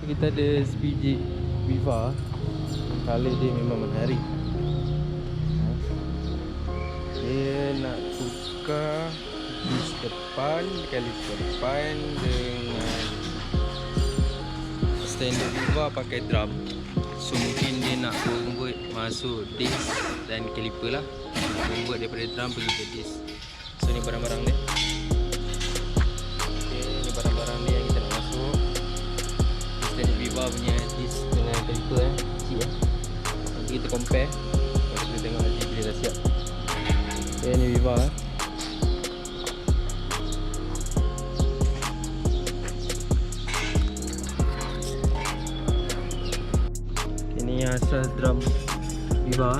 kita ada sebiji Viva. Color dia memang menarik. Dia nak tukar dis depan, Caliper depan dengan standard Viva pakai drum. So mungkin dia nak convert masuk disc dan Caliper lah. Convert daripada drum pergi ke disc. So ni barang-barang dia. Okay, ni barang-barang dia yang kita nak masuk. Standard Viva punya disc dengan Caliper kecil Nanti kita compare. Nanti kita tengok nanti bila dah siap. Okay, ni Viva Ni asal drum Viva.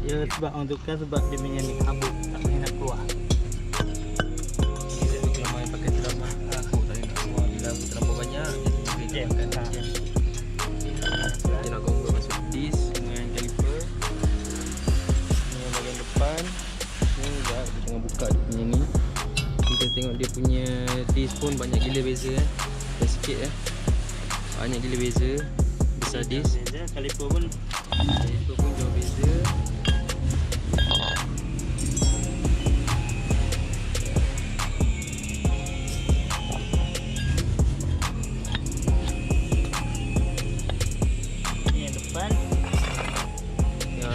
Ya sebab orang tukar sebab dia punya ni kabut tak boleh nak keluar. Dia tu kelemahan pakai drum lah. Aku tak boleh nak keluar bila terlalu banyak. Dia boleh makan jam. Kita nak convert masuk disc dengan Caliper. Ni yang bahagian depan. Ni dah dia tengah buka dia punya ni. Kita tengok dia punya disc pun banyak gila beza dah sikit banyak gila beza. Besar disc. Caliper pun jauh beza. ni yang depan. Ya,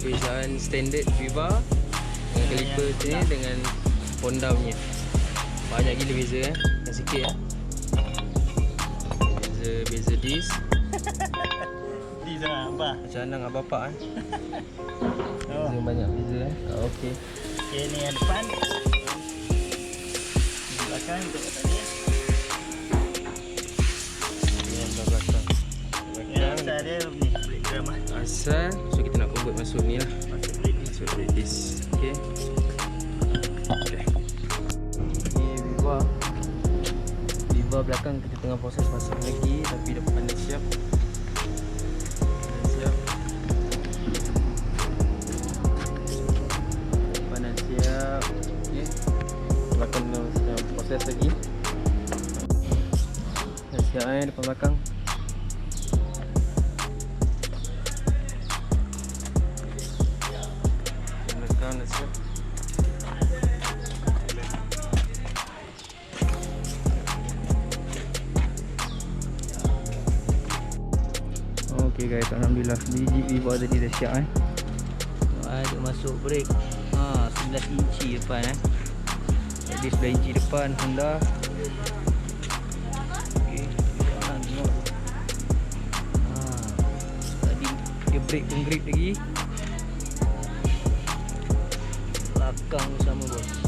perbezaan standard Viva dengan Caliper ni dengan Honda punya. Banyak gila beza dah sikit Beza disc. Di sana apa? Macam anak dengan bapak Oh. Beza banyak beza okey. Okey ni yang depan. Belakang untuk tadi. Ni yang belakang. Yang asal dia ni brake drum Asal. So kita nak convert masuk ni lah. Masuk brake disc. Okey. Ni Viva belakang kita tengah proses pasang lagi. Tapi depan dah siap. Belakang sedang proses lagi. Dah siap depan belakang. Belakang dah siap. Okay guys, alhamdulillah biji Viva tadi dah siap Ada masuk brake 11 inci depan Jadi 11 inci depan Honda. Okey, jangan tengok. Tadi dia brake pun grip lagi. Belakang sama bos.